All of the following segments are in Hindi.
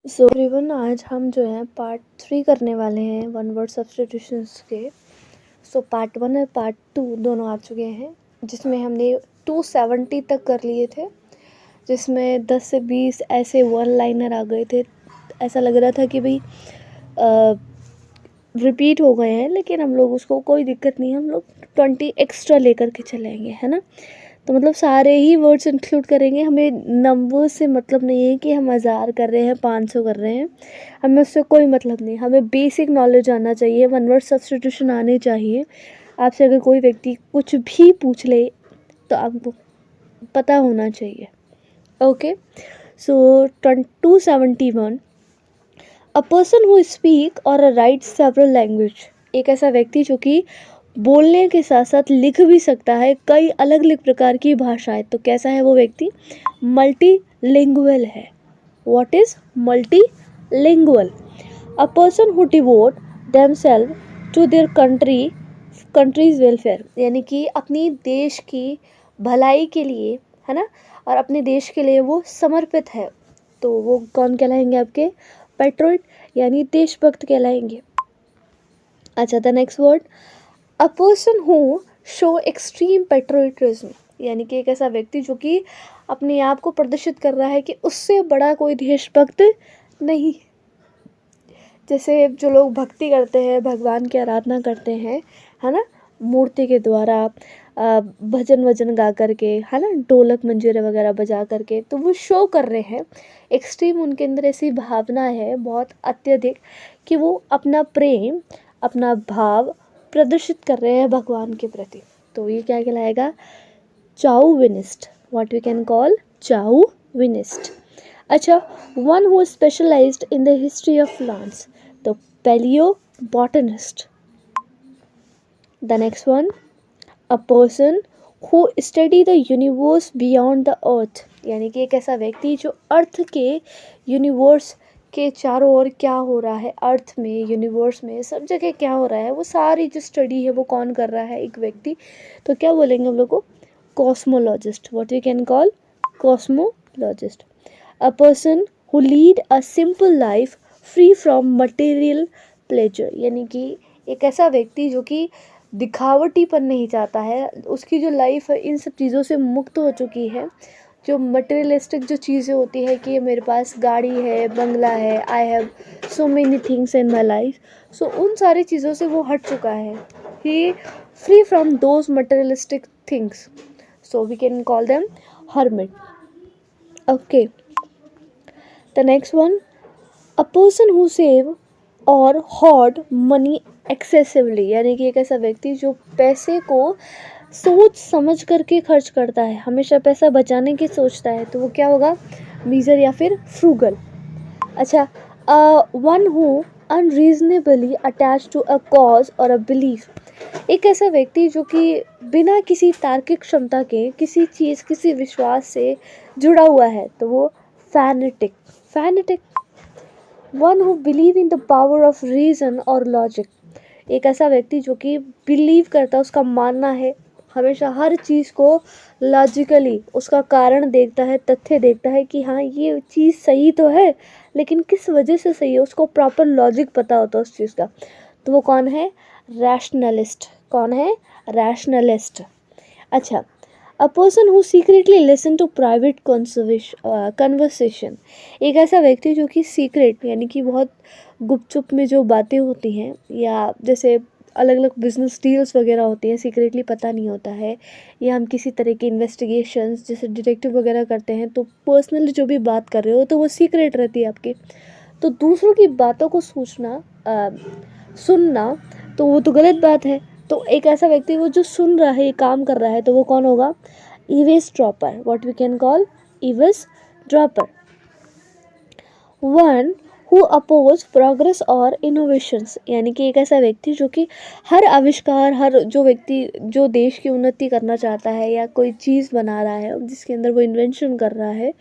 सो एवरीवन, आज हम जो है पार्ट 3 करने वाले हैं वन वर्ड सब्स्टिट्यूशंस के। सो पार्ट 1 और पार्ट 2 दोनों आ चुके हैं, जिसमें हमने 270 तक कर लिए थे, जिसमें 10 से 20 ऐसे वन लाइनर आ गए थे। ऐसा लग रहा था कि भाई रिपीट हो गए हैं, लेकिन हम लोग उसको कोई दिक्कत नहीं है, हम लोग 20 एक्स्ट्रा लेकर के चलेंगे, है ना। तो मतलब सारे ही वर्ड्स इंक्लूड करेंगे। हमें नंबर से मतलब नहीं है कि हम 1000 कर रहे हैं, 500 कर रहे हैं, हमें उससे कोई मतलब नहीं। हमें बेसिक नॉलेज आना चाहिए, वन वर्ड सब्स्टिट्यूशन आने चाहिए। आपसे अगर कोई व्यक्ति कुछ भी पूछ ले तो आपको पता होना चाहिए। Okay, so 271, a person who speak और राइट सेवरल लैंग्वेज। एक ऐसा व्यक्ति जो कि बोलने के साथ साथ लिख भी सकता है कई अलग अलग प्रकार की भाषाएं। तो कैसा है वो व्यक्ति? मल्टीलिंगुअल है। What is multilingual? A person who devote themselves to their country's welfare, यानी कि अपनी देश की भलाई के लिए, है ना, और अपने देश के लिए वो समर्पित है। तो वो कौन कहलाएंगे? आपके पेट्रोइट, यानी देशभक्त कहलाएंगे। अच्छा, the next word, a person who show extreme patriotism, यानी कि एक ऐसा व्यक्ति जो कि अपने आप को प्रदर्शित कर रहा है कि उससे बड़ा कोई देशभक्त नहीं। जैसे जो लोग भक्ति करते हैं, भगवान की आराधना करते हैं, है ना, मूर्ति के द्वारा, भजन वजन गा करके, है ना, ढोलक मंजीरे वगैरह बजा करके, तो वो शो कर रहे हैं एक्सट्रीम। उनके अंदर ऐसी भावना है बहुत अत्यधिक कि वो अपना प्रेम, अपना भाव प्रदर्शित कर रहे हैं भगवान के प्रति। तो ये क्या कहलाएगा? Chauvinist. What we can call chauvinist. अच्छा, one who specialized in the history of plants, तो paleo botanist. The next one, a person who study the universe beyond the earth, यानी कि एक ऐसा व्यक्ति जो अर्थ के, यूनिवर्स के चारों ओर क्या हो रहा है, अर्थ में, यूनिवर्स में, सब जगह क्या हो रहा है, वो सारी जो स्टडी है वो कौन कर रहा है? एक व्यक्ति। तो क्या बोलेंगे हम लोग को? Cosmologist. What we can call cosmologist. A person who lead a simple life free from material pleasure, यानी कि एक ऐसा व्यक्ति जो कि दिखावटीपन नहीं चाहता है, उसकी जो लाइफ है इन सब चीज़ों से मुक्त हो चुकी है। जो मटेरियलिस्टिक जो चीज़ें होती है कि मेरे पास गाड़ी है, बंगला है, I have so many things in my life, so उन सारी चीज़ों से वो हट चुका है। He free from those materialistic things, so we can call them hermit. Okay, the next one, a person who save और hoard money excessively, यानी कि एक ऐसा व्यक्ति जो पैसे को सोच समझ करके खर्च करता है, हमेशा पैसा बचाने की सोचता है, तो वो क्या होगा? मीजर या फिर फ्रूगल। अच्छा, one who unreasonably attach to a cause और अ बिलीफ, एक ऐसा व्यक्ति जो कि बिना किसी तार्किक क्षमता के किसी चीज़, किसी विश्वास से जुड़ा हुआ है, तो वो fanatic. One who believe in the power of reason और लॉजिक, एक ऐसा व्यक्ति जो कि बिलीव करता है, उसका मानना है, हमेशा हर चीज़ को लॉजिकली उसका कारण देखता है, तथ्य देखता है कि हाँ ये चीज़ सही तो है, लेकिन किस वजह से सही है, उसको प्रॉपर लॉजिक पता होता है उस चीज़ का। तो वो कौन है? रैशनलिस्ट। कौन है? रैशनलिस्ट। अच्छा, a person who secretly listen to private conversation, एक ऐसा व्यक्ति जो कि सीक्रेट, यानी कि बहुत गुपचुप में जो बातें होती हैं, या जैसे अलग अलग बिजनेस डील्स वगैरह होती हैं, सीक्रेटली पता नहीं होता है, या हम किसी तरह की इन्वेस्टिगेशंस जैसे डिटेक्टिव वगैरह करते हैं, तो पर्सनली जो भी बात कर रहे हो तो वो सीक्रेट रहती है आपकी। तो दूसरों की बातों को सुनना, तो वो तो गलत बात है। तो एक ऐसा व्यक्ति वो जो सुन रहा है, काम कर रहा है, तो वो कौन होगा? Eavesdropper. What we can call eavesdropper. One who oppose progress और इनोवेशंस, यानी कि एक ऐसा व्यक्ति जो कि हर आविष्कार, हर जो व्यक्ति जो देश की उन्नति करना चाहता है या कोई चीज़ बना रहा है जिसके अंदर वो इन्वेंशन कर रहा है,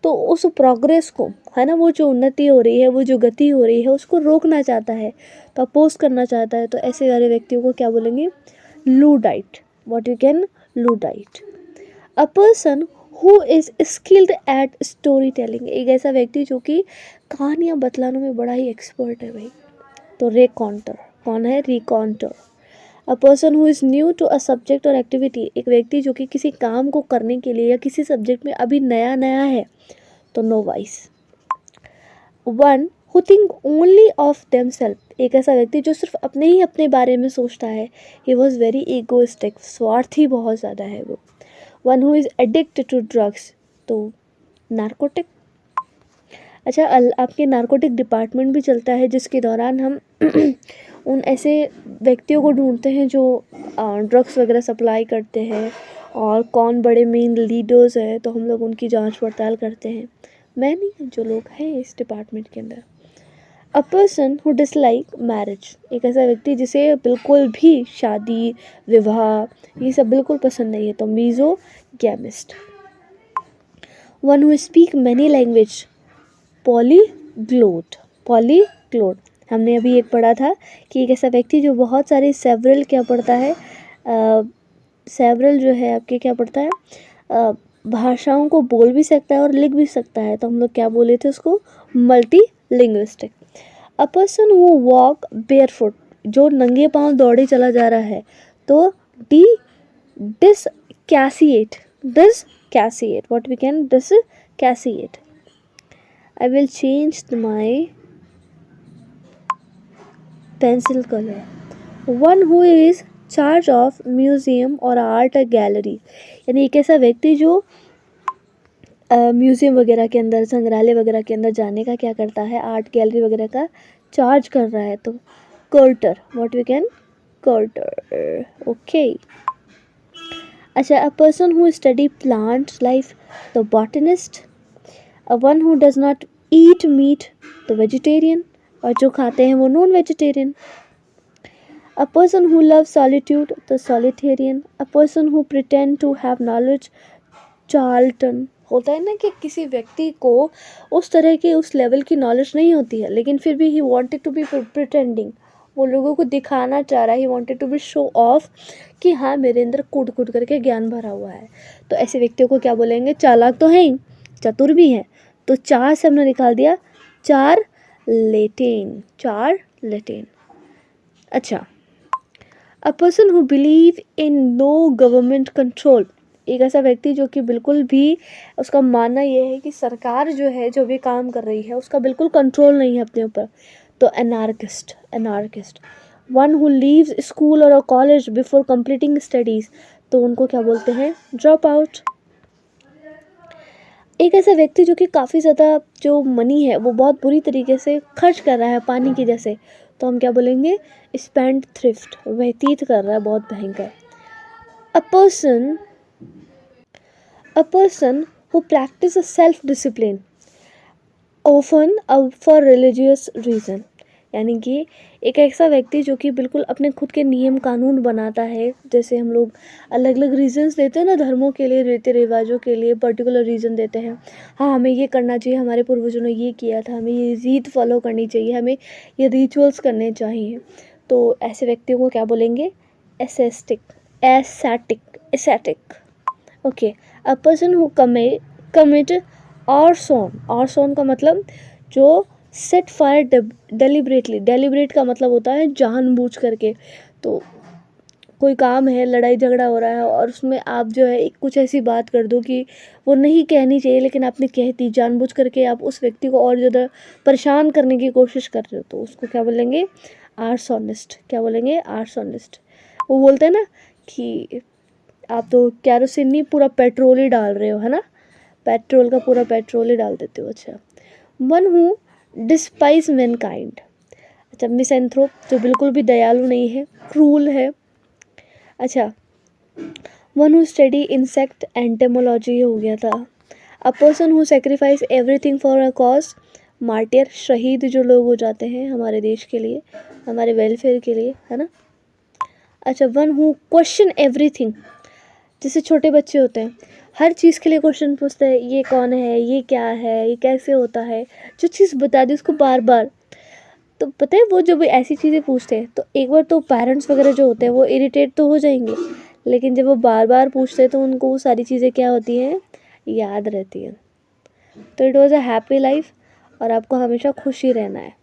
तो उस प्रोग्रेस को, है ना, वो जो उन्नति हो रही है, वो जो गति हो रही है, उसको रोकना चाहता है, तो अपोज करना चाहता है, तो ऐसे वाले व्यक्तियों को क्या बोलेंगे? Luddite. What you can Luddite. A person who is skilled at story telling, एक ऐसा व्यक्ति जो कि कहानियाँ बतलाने में बड़ा ही एक्सपर्ट है भाई। तो रेकॉन्टर, कौन है? Raconteur. A person who is new to a subject और एक्टिविटी, एक व्यक्ति जो कि किसी काम को करने के लिए या किसी सब्जेक्ट में अभी नया नया है, तो novice. One who think only of themselves, एक ऐसा व्यक्ति जो सिर्फ अपने बारे में सोचता है। ही वॉज वेरी ईगोइस्टिक, स्वार्थी बहुत ज़्यादा है वो। One who is addicted to drugs, तो नार्कोटिक। अच्छा, आपके नार्कोटिक डिपार्टमेंट भी चलता है जिसके दौरान हम उन ऐसे व्यक्तियों को ढूंढते हैं जो ड्रग्स वगैरह सप्लाई करते हैं, और कौन बड़े मेन लीडर्स हैं, तो हम लोग उनकी जांच पड़ताल करते हैं। मैं नहीं, जो लोग हैं इस डिपार्टमेंट के अंदर। अ पर्सन हु डिसलाइक मैरिज, एक ऐसा व्यक्ति जिसे बिल्कुल भी शादी विवाह ये सब बिल्कुल पसंद नहीं है, तो misogamist. One who speak many language, polyglot. Polyglot, हमने अभी एक पढ़ा था कि एक ऐसा व्यक्ति जो बहुत सारे सेवरल क्या पढ़ता है, सेवरल जो है आपके क्या पढ़ता है, भाषाओं को बोल भी सकता है और लिख भी सकता है, तो हम लोग क्या बोले थे उसको? Multi linguistic. A person who walk barefoot, जो नंगे पांव दौड़े चला जा रहा है, तो the discalceate. Discalceate, what we can discalceate. I will change my pencil color. One who is charge of museum और art gallery, यानी एक ऐसा व्यक्ति जो म्यूज़ियम वगैरह के अंदर, संग्रहालय वगैरह के अंदर जाने का क्या करता है, आर्ट गैलरी वगैरह का चार्ज कर रहा है, तो carter, what we can carter. Okay. अच्छा, a person who study plant life, the botanist. One who does not eat meat, तो वेजिटेरियन, और जो खाते हैं वो non vegetarian. A person who love solitude, तो solitarian. A person who pretend to have knowledge, charlatan. होता है ना कि किसी व्यक्ति को उस तरह की, उस लेवल की नॉलेज नहीं होती है, लेकिन फिर भी he wanted to be pretending, वो लोगों को दिखाना चाह रहा है, he wanted to be show off कि हाँ मेरे अंदर कूट कूट करके ज्ञान भरा हुआ है। तो ऐसे व्यक्तियों को क्या बोलेंगे? चालाक तो है ही, चतुर भी है। तो चार से हमने निकाल दिया चार्लेटेन, चार्लेटेन। अच्छा, a person who believe in no government control, एक ऐसा व्यक्ति जो कि बिल्कुल भी उसका मानना यह है कि सरकार जो है, जो भी काम कर रही है, उसका बिल्कुल कंट्रोल नहीं है अपने ऊपर, तो anarchist, anarchist. One who leaves school और कॉलेज बिफोर कंप्लीटिंग स्टडीज़, तो उनको क्या बोलते हैं? Drop out. एक ऐसा व्यक्ति जो कि काफ़ी ज़्यादा जो मनी है वो बहुत बुरी तरीके से खर्च कर रहा है पानी की जैसे, तो हम क्या बोलेंगे? स्पेंड थ्रिफ्ट, व्यतीत कर रहा है बहुत भयंकर। A person a person who practice a self discipline often for religious reason, यानी कि एक ऐसा व्यक्ति जो कि बिल्कुल अपने खुद के नियम कानून बनाता है। जैसे हम लोग अलग अलग रीजंस देते हैं ना, धर्मों के लिए, रीति रिवाजों के लिए पर्टिकुलर रीज़न देते हैं। हाँ, हमें ये करना चाहिए, हमारे पूर्वजों ने ये किया था, हमें ये रीत फॉलो करनी चाहिए, हमें ये रिचुअल्स करने चाहिए। तो ऐसे व्यक्तियों को क्या बोलेंगे? Ascetic, ascetic, ascetic. Okay. A person who commit arson का मतलब जो सेट फायर डेलिबरेटली, डेलिबरेट का मतलब होता है जानबूझ करके। तो कोई काम है, लड़ाई झगड़ा हो रहा है, और उसमें आप जो है एक कुछ ऐसी बात कर दो कि वो नहीं कहनी चाहिए, लेकिन आपने कह दी जानबूझ करके, आप उस व्यक्ति को और ज़्यादा परेशान करने की कोशिश कर रहे हो, तो उसको क्या बोलेंगे? आर्सोनिस्ट। क्या बोलेंगे? आर्सोनिस्ट। वो बोलते हैं ना कि आप तो कैरोसिन नहीं, पूरा पेट्रोल ही डाल रहे हो, है ना, पेट्रोल का पूरा पेट्रोल ही डाल देते हो। अच्छा, वन हु डिस्पाइज मैनकाइंड। अच्छा, मिसएंथ्रोप, जो बिल्कुल भी दयालु नहीं है, क्रूल है। अच्छा, one who study insect entomology हो गया था। A person who sacrifice everything for a cause, martyr, शहीद जो लोग हो जाते हैं हमारे देश के लिए, हमारे वेलफेयर के लिए, है ना। अच्छा, वन हु क्वेश्चन एवरीथिंग, जैसे छोटे बच्चे होते हैं, हर चीज़ के लिए क्वेश्चन पूछते हैं, ये कौन है, ये क्या है, ये कैसे होता है, जो चीज़ बता दी उसको बार बार। तो पता है वो जो भी ऐसी चीज़ें पूछते हैं, तो एक बार तो पेरेंट्स वगैरह जो होते हैं वो इरिटेट तो हो जाएंगे, लेकिन जब वो बार बार पूछते हैं तो उनको वो सारी चीज़ें क्या होती हैं, याद रहती है। तो it was a happy life, और आपको हमेशा खुश ही रहना है।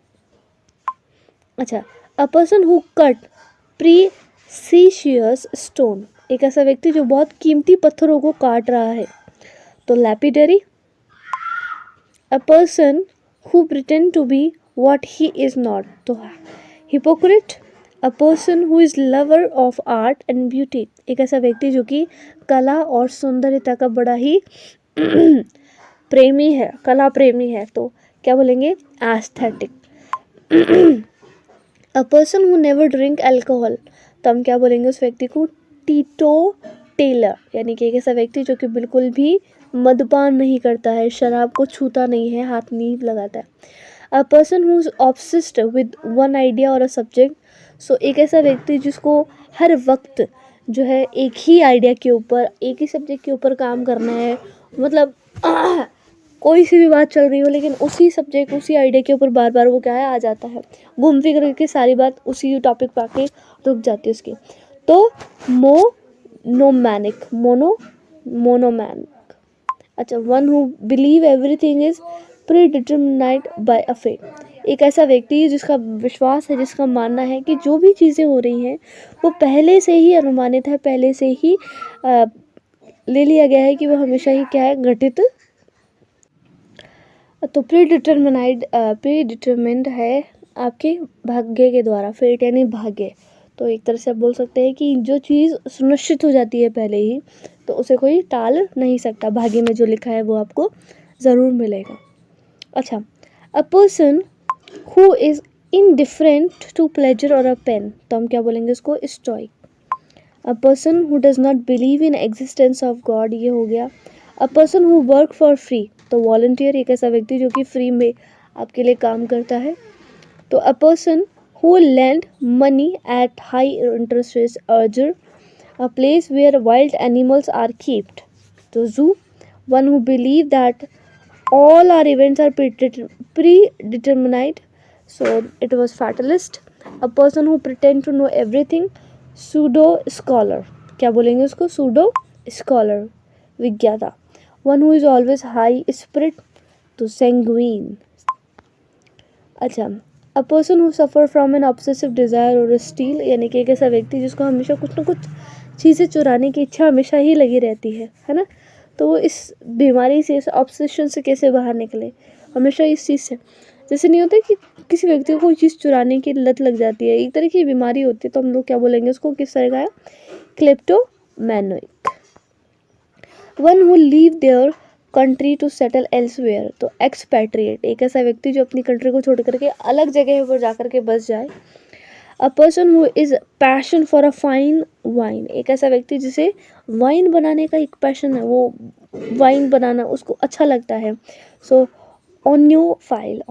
अच्छा, a person who cut precious stone, एक ऐसा व्यक्ति जो बहुत कीमती पत्थरों को काट रहा है, तो lapidary. A person who pretend to be what he is not, तो hypocrite. A person who is lover of art and beauty, एक ऐसा व्यक्ति जो कि कला और सौंदर्यता का बड़ा ही प्रेमी है, कला प्रेमी है, तो क्या बोलेंगे, aesthetic. A person who never drink alcohol, तो हम क्या बोलेंगे उस व्यक्ति को, टीटो टेलर, यानी कि एक ऐसा व्यक्ति जो कि बिल्कुल भी मद्यपान नहीं करता है, शराब को छूता नहीं है, हाथ नहीं लगाता है। अ person who is obsessed with one idea और अ सब्जेक्ट, सो एक ऐसा व्यक्ति जिसको हर वक्त जो है एक ही आइडिया के ऊपर, एक ही सब्जेक्ट के ऊपर काम करना है, मतलब कोई सी भी बात चल रही हो लेकिन उसी सब्जेक्ट, उसी आइडिया के ऊपर बार बार वो क्या है, आ जाता है, घूम फिर के सारी बात उसी टॉपिक पे आके रुक जाती है उसकी। तो मोनोमैनिक। अच्छा, one who believe everything is predetermined by a fate, एक ऐसा व्यक्ति है जिसका विश्वास है, जिसका मानना है कि जो भी चीज़ें हो रही हैं वो पहले से ही अनुमानित है, पहले से ही ले लिया गया है कि वो हमेशा ही क्या है, घटित। तो प्रीडिटरमिन्ड है आपके भाग्य के द्वारा, फेट यानी भाग्य। तो एक तरह से आप बोल सकते हैं कि जो चीज़ सुनिश्चित हो जाती है पहले ही, तो उसे कोई टाल नहीं सकता, भाग्य में जो लिखा है वो आपको ज़रूर मिलेगा। अच्छा, a person who is indifferent to pleasure और अ पेन, तो हम क्या बोलेंगे उसको, stoic. A person who does not believe in existence of God, ये हो गया। A person who work for free, तो वॉलंटियर, एक ऐसा व्यक्ति जो कि फ्री में आपके लिए काम करता है। तो a person who lend money at high interest rates, usurer. A place where wild animals are kept, तो zoo. One who believe that all our events are predetermined, so it was fatalist. A person who pretend to know everything, pseudo scholar, क्या बोलेंगे उसको, pseudo scholar, विज्ञाता। One who is always high spirit, तो sanguine। अच्छा, a person who suffer from an obsessive desire or a steal, यानी कि एक ऐसा व्यक्ति जिसको हमेशा कुछ ना कुछ चीज़ें चुराने की इच्छा हमेशा ही लगी रहती है ना। तो वो इस बीमारी से, इस ऑब्सेशन से कैसे बाहर निकले, हमेशा इस चीज़ से, जैसे नहीं होता कि किसी व्यक्ति को कोई चीज़ चुराने की लत लग जाती है, एक तरह की बीमारी होती है, तो हम लोग क्या बोलेंगे उसको, किस तरह का है, kleptomaniac. One who leave their country to settle elsewhere, तो एक्सपैट्रिएट, एक ऐसा व्यक्ति जो अपनी कंट्री को छोड़ करके अलग जगह पर जाकर के बस जाए। अ person who is passion for a fine wine, एक ऐसा व्यक्ति जिसे वाइन बनाने का एक पैशन है, वो वाइन बनाना उसको अच्छा लगता है, सो ओनियोफाइल।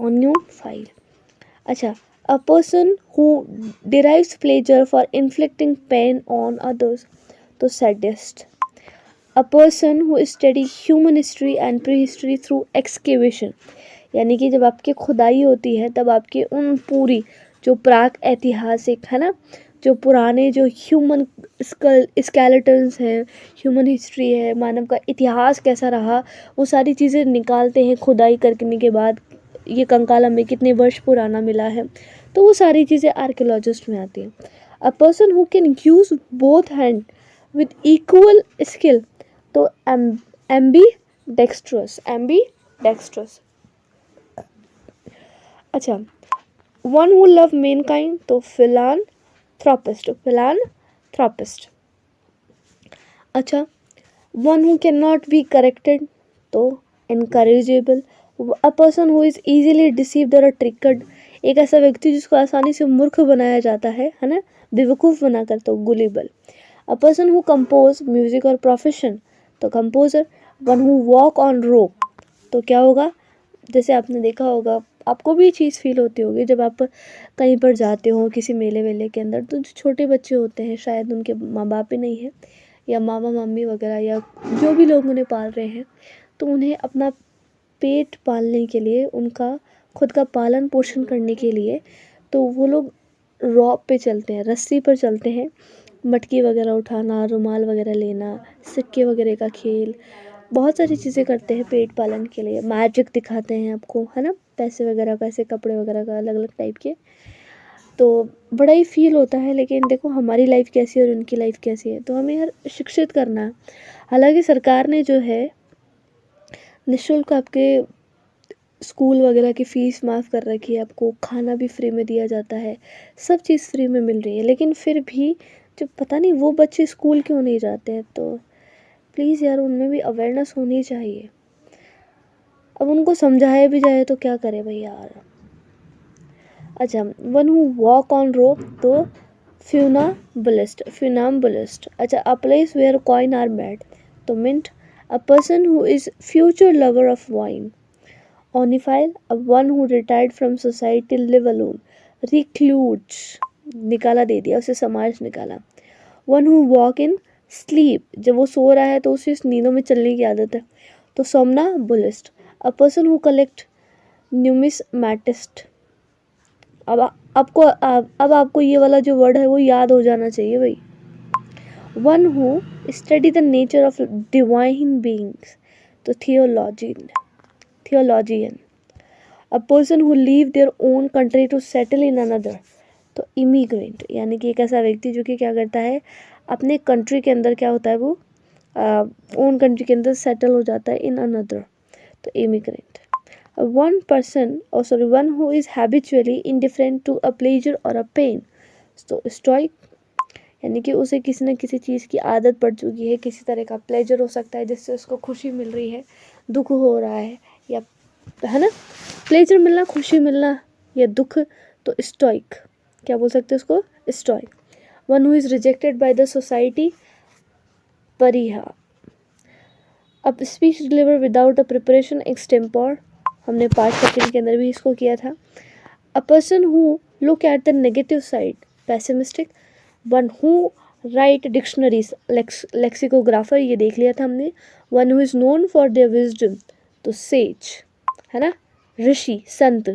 अच्छा, a person who derives pleasure for inflicting pain on others, तो sadist. A person who study human history and prehistory through excavation, यानी कि जब आपकी खुदाई होती है तब आपके उन पूरी जो प्राक ऐतिहासिक है ना, जो पुराने जो ह्यूमन स्केलेटन्स हैं, ह्यूमन हिस्ट्री है, मानव का इतिहास कैसा रहा, वो सारी चीज़ें निकालते हैं खुदाई करने के बाद, ये कंकाल हमें कितने वर्ष पुराना मिला है, तो वो सारी चीज़ें आर्कियोलॉजिस्ट में आती हैं। A person who can use both hand with equal skill, तो एम्बी डेक्स्ट्रस। अच्छा, वन हु लव मैनकाइंड, तो फिलानथ्रोपिस्ट। अच्छा, one who can not be corrected, तो incorrigible. A person who is easily deceived और ट्रिकर्ड, एक ऐसा व्यक्ति जिसको आसानी से मूर्ख बनाया जाता है ना, बेवकूफ़ बनाकर, तो gullible. A person who compose music और प्रोफेशन, तो composer. One who walk on rope, तो क्या होगा, जैसे आपने देखा होगा, आपको भी चीज़ फील होती होगी जब आप कहीं पर जाते हो किसी मेले वेले के अंदर, तो जो छोटे बच्चे होते हैं, शायद उनके माँ बाप ही नहीं है, या मामा मम्मी वगैरह, या जो भी लोग उन्हें पाल रहे हैं, तो उन्हें अपना पेट पालने के लिए, उनका खुद का पालन पोषण करने के लिए, तो वो लोग रॉप पे चलते हैं, रस्सी पर चलते हैं, मटकी वगैरह उठाना, रुमाल वगैरह लेना, सिक्के वगैरह का खेल, बहुत सारी चीज़ें करते हैं पेट पालन के लिए, मैजिक दिखाते हैं आपको, है ना, पैसे वगैरह का, ऐसे कपड़े वगैरह का अलग अलग टाइप के, तो बड़ा ही फील होता है। लेकिन देखो हमारी लाइफ कैसी है और उनकी लाइफ कैसी है, तो हमें यार शिक्षित करना है। हालांकि सरकार ने जो है निःशुल्क आपके स्कूल वगैरह की फ़ीस माफ़ कर रखी है, आपको खाना भी फ्री में दिया जाता है, सब चीज़ फ्री में मिल रही है, लेकिन फिर भी जो पता नहीं वो बच्चे स्कूल क्यों नहीं जाते हैं। तो प्लीज़ यार उनमें भी अवेयरनेस होनी चाहिए। अब उनको समझाया भी जाए तो क्या करे भाई यार। अच्छा, one who walk on rope, तो फ्यूनाम्बुलिस्ट। अच्छा, a place where coin are made, तो mint. A person who is future lover of wine. Onephile, one who retired from society, live alone. Recluse, निकाला, दे दिया उसे, समाज निकाला। One who walk in sleep, जब वो सो रहा है तो उसे नींदों में चलने की आदत है, तो somnambulist. A person who collect numismatist. अब आपको ये वाला जो वर्ड है वो याद हो जाना चाहिए भाई। One who study the nature of divine beings, तो theologian. A person who leave their own country to settle in another, तो इमिग्रेंट, यानी कि एक ऐसा व्यक्ति जो कि क्या करता है, अपने कंट्री के अंदर क्या होता है, वो ओन कंट्री के अंदर सेटल हो जाता है इन अनदर, तो immigrant. One who is habitually indifferent to a pleasure और अ पेन, तो स्टोइक, यानी कि उसे किसी न किसी चीज़ की आदत पड़ चुकी है, किसी तरह का प्लेजर हो सकता है जिससे उसको खुशी मिल रही है, दुख हो रहा है, या है ना, प्लेजर मिलना, खुशी मिलना या दुख, तो स्टोइक, क्या बोल सकते हैं उसको, stoic. One who is rejected by the society, pariah. अब speech deliver without a preparation, extempore, हमने पार्ट सेकंड के अंदर भी इसको किया था। A person who look at the negative side, pessimistic. One who write dictionaries, lexicographer, ये देख लिया था हमने। One who is known for their wisdom, तो सेज, है ना, ऋषि, संत।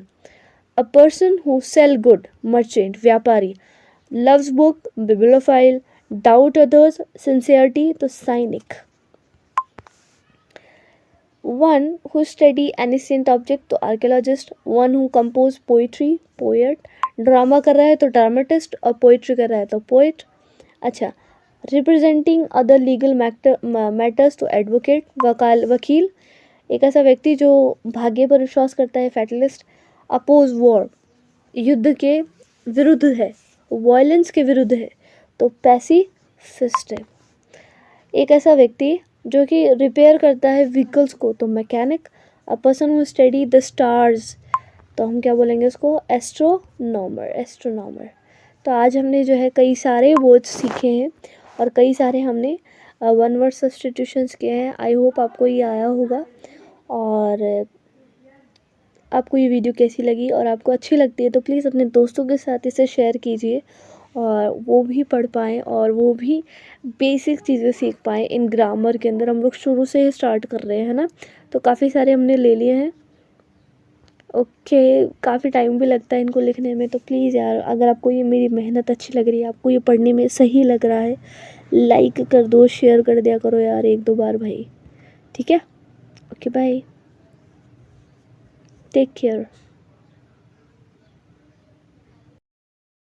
A person who sell good, merchant, व्यापारी। Loves book, bibliophile. Doubt others, sincerity, तो cynic. One who study ancient object, तो archaeologist. One who compose poetry, poet. Drama कर रहा है तो ड्रामेटिस्ट, और पोइट्री कर रहा है तो पोएट। अच्छा, रिप्रेजेंटिंग अदर लीगल मैटर्स, तो एडवोकेट, वकील। एक ऐसा व्यक्ति जो भाग्य पर विश्वास करता है, फैटलिस्ट। अपोज वॉर, युद्ध के विरुद्ध है, वायलेंस के विरुद्ध है, तो पैसिफिस्ट है। एक ऐसा व्यक्ति जो कि रिपेयर करता है व्हीकल्स को, तो mechanic. A person who study the stars, तो हम क्या बोलेंगे उसको, एस्ट्रोनॉमर। तो आज हमने जो है कई सारे वर्ड्स सीखे हैं और कई सारे हमने वन वर्ड सब्स्टिट्यूशंस किए हैं। आई होप आपको ये आया होगा, और आपको ये वीडियो कैसी लगी, और आपको अच्छी लगती है तो प्लीज़ अपने दोस्तों के साथ इसे शेयर कीजिए, और वो भी पढ़ पाएँ और वो भी बेसिक चीज़ें सीख पाएँ इन ग्रामर के अंदर। हम लोग शुरू से ही स्टार्ट कर रहे हैं ना, तो काफ़ी सारे हमने ले लिए हैं। ओके, काफ़ी टाइम भी लगता है इनको लिखने में, तो प्लीज़ यार अगर आपको ये मेरी मेहनत अच्छी लग रही है, आपको ये पढ़ने में सही लग रहा है, लाइक कर दो, शेयर कर दिया करो यार 1-2 बार भाई, ठीक है। Okay, bye, take care.